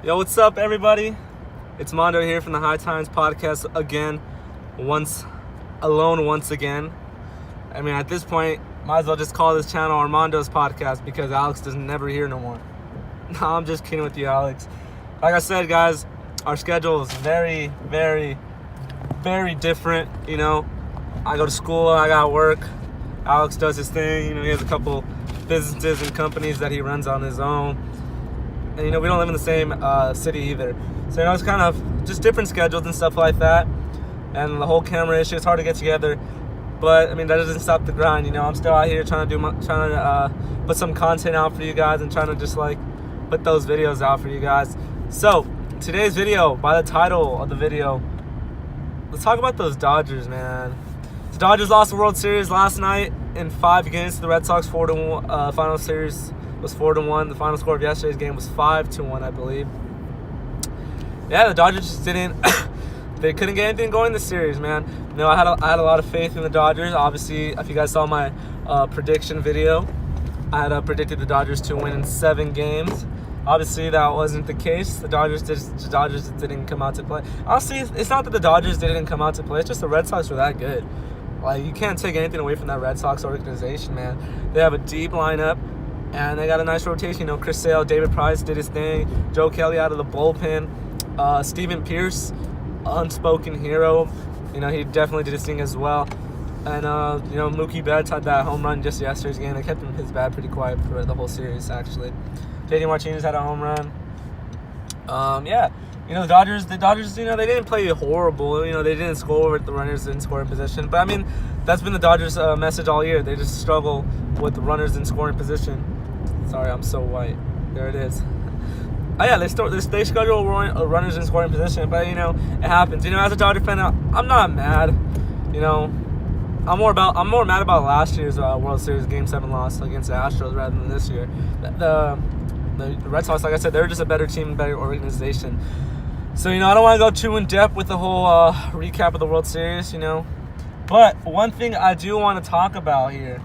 Yo, what's up, everybody? It's Mondo here from the High Times podcast again. Once again. I mean, at this point, might as well just call this channel Armando's podcast because Alex doesn't never hear no more. No, I'm just kidding with you, Alex. Like I said, guys, our schedule is very, very, very different. You know, I go to school, I got work. Alex does his thing. You know, he has a couple businesses and companies that he runs on his own. And, you know, we don't live in the same city either. So, you know, it's kind of just different schedules and stuff like that. And the whole camera issue, it's hard to get together. But, I mean, that doesn't stop the grind, you know. I'm still out here trying to put some content out for you guys and trying to just, like, put those videos out for you guys. So, today's video, by the title of the video, let's talk about those Dodgers, man. The Dodgers lost the World Series last night in 5 games to the Red Sox. Final series was 4-1. The final score of yesterday's game was 5-1, I believe. Yeah, the Dodgers just didn't. They couldn't get anything going this series, man. You know, I had a lot of faith in the Dodgers. Obviously, if you guys saw my prediction video, I had predicted the Dodgers to win in 7 games. Obviously, that wasn't the case. The Dodgers didn't come out to play. Honestly, it's not that the Dodgers didn't come out to play. It's just the Red Sox were that good. Like, you can't take anything away from that Red Sox organization, man. They have a deep lineup, and they got a nice rotation. You know, Chris Sale, David Price did his thing. Joe Kelly out of the bullpen. Steven Pierce, unspoken hero. You know, he definitely did his thing as well. And, you know, Mookie Betts had that home run just yesterday's game. They kept his bat pretty quiet for the whole series, actually. JD Martinez had a home run. Yeah. You know, the Dodgers, you know, they didn't play horrible. You know, they didn't score with the runners in scoring position. But, I mean, that's been the Dodgers' message all year. They just struggle with the runners in scoring position. Sorry, I'm so white. There it is. Oh, yeah, they schedule runners in scoring position. But, you know, it happens. You know, as a Dodger fan, I'm not mad. You know, I'm more mad about last year's World Series Game 7 loss against the Astros rather than this year. The Red Sox, like I said, they're just a better team, better organization. So, you know, I don't want to go too in-depth with the whole recap of the World Series, you know. But one thing I do want to talk about here.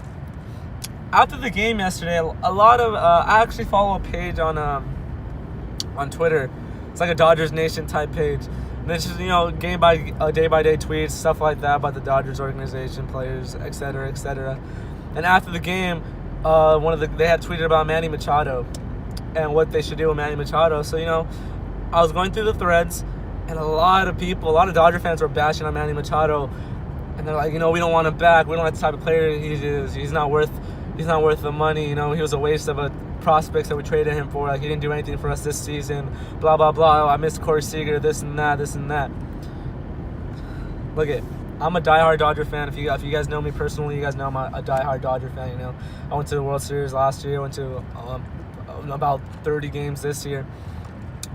After the game yesterday, a lot of I actually follow a page on Twitter. It's like a Dodgers Nation type page. And it's just, you know, day-by-day tweets, stuff like that about the Dodgers organization, players, etc., etc. And after the game, they had tweeted about Manny Machado and what they should do with Manny Machado. So, you know, I was going through the threads, and a lot of Dodger fans were bashing on Manny Machado, and they're like, you know, we don't want him back. We don't like the type of player he is. He's not worth the money. You know, he was a waste of a prospects that we traded him for. Like, he didn't do anything for us this season. Blah blah blah. Oh, I miss Corey Seager. This and that. Look it. I'm a diehard Dodger fan. If you guys know me personally, you guys know I'm a diehard Dodger fan. You know, I went to the World Series last year. I went to about 30 games this year.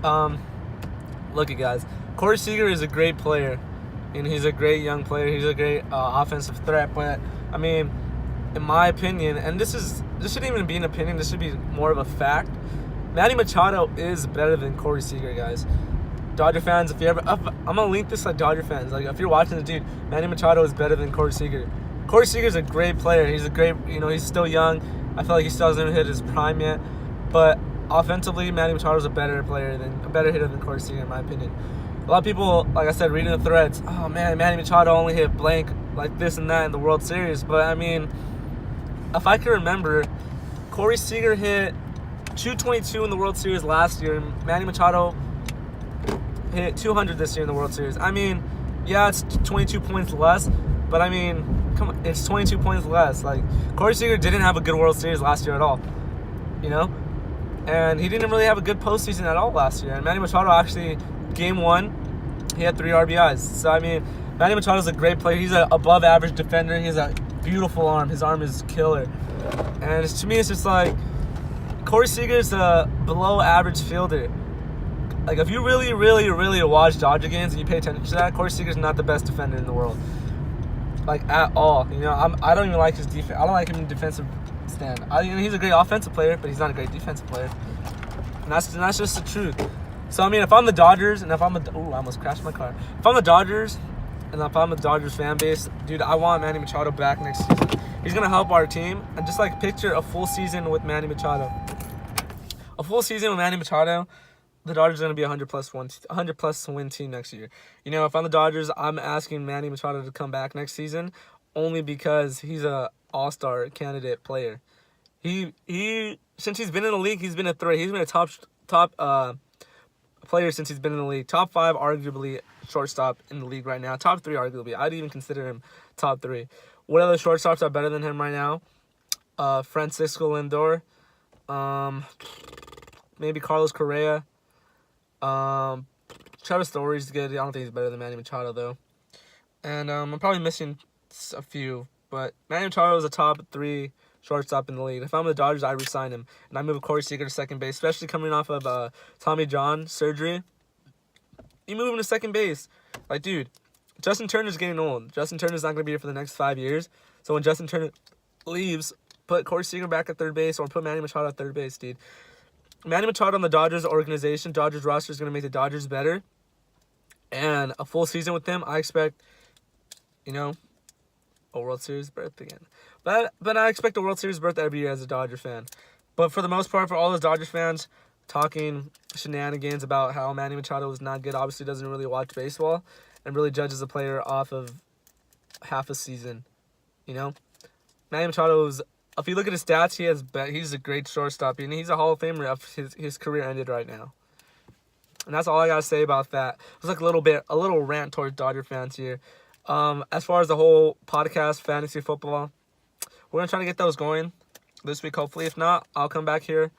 Look at, guys. Corey Seager is a great player, and he's a great young player. He's a great offensive threat. But I mean, in my opinion, and this shouldn't even be an opinion. This should be more of a fact. Manny Machado is better than Corey Seager, guys. Dodger fans, I'm gonna link this like Dodger fans. Like, if you're watching the dude, Manny Machado is better than Corey Seager. Corey Seager is a great player. He's a great, you know, he's still young. I feel like he still hasn't hit his prime yet. But offensively, Manny Machado is a better hitter than Corey Seager, in my opinion. A lot of people, like I said, reading the threads, oh man, Manny Machado only hit blank like this and that in the World Series. But I mean, if I can remember, Corey Seager hit 222 in the World Series last year, and Manny Machado hit 200 this year in the World Series. I mean, yeah, it's 22 points less, but I mean, come on, it's 22 points less. Like, Corey Seager didn't have a good World Series last year at all, you know? And he didn't really have a good postseason at all last year. And Manny Machado actually, Game 1, he had 3 RBIs. So, I mean, Manny Machado's a great player. He's an above-average defender. He has a beautiful arm. His arm is killer. And to me, it's just like, Corey Seager's a below-average fielder. Like, if you really, really, really watch Dodger games and you pay attention to that, Corey Seager's not the best defender in the world. Like, at all. You know, I don't even like his defense. I don't like him in defensive stand. You know, he's a great offensive player, but he's not a great defensive player. And that's just the truth. So, I mean, if I'm the Dodgers, and if I'm I almost crashed my car. If I'm the Dodgers, and if I'm the Dodgers fan base, dude, I want Manny Machado back next season. He's going to help our team. And just, like, picture a full season with Manny Machado. A full season with Manny Machado. the Dodgers are going to be a 100 plus win team next year. You know, if I'm the Dodgers, I'm asking Manny Machado to come back next season only because he's a all-star candidate player. He since he's been in the league, he's been a threat. He's been a top player since he's been in the league. Top 5, arguably, shortstop in the league right now. Top 3, arguably. I'd even consider him top 3. What other shortstops are better than him right now? Francisco Lindor. Maybe Carlos Correa. Travis Story's good. I don't think he's better than Manny Machado, though. And I'm probably missing a few. But Manny Machado is a top 3 shortstop in the league. If I'm the Dodgers, I resign him. And I move Corey Seager to second base, especially coming off of Tommy John surgery. You move him to second base. Like, dude, Justin Turner's getting old. Justin Turner's not going to be here for the next 5 years. So when Justin Turner leaves, put Corey Seager back at third base or put Manny Machado at third base, dude. Manny Machado on the Dodgers organization, Dodgers roster is going to make the Dodgers better. And a full season with him, I expect, you know, a World Series berth again. But I expect a World Series berth every year as a Dodger fan. But for the most part, for all those Dodgers fans talking shenanigans about how Manny Machado is not good, obviously doesn't really watch baseball and really judges a player off of half a season, you know? Manny Machado is, if you look at his stats, he's a great shortstop, and he's a Hall of Famer. His career ended right now. And that's all I got to say about that. It was like a little rant towards Dodger fans here. As far as the whole podcast, fantasy football, we're going to try to get those going this week, hopefully. If not, I'll come back here.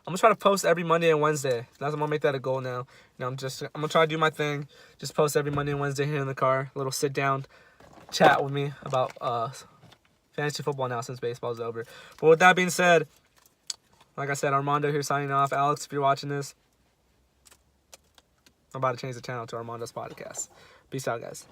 I'm going to try to post every Monday and Wednesday. I'm going to make that a goal now. You know, I'm going to try to do my thing. Just post every Monday and Wednesday here in the car. A little sit down chat with me about fantasy football now since baseball is over. But with that being said, like I said, Armando here signing off. Alex, if you're watching this, I'm about to change the channel to Armando's podcast. Peace out, guys.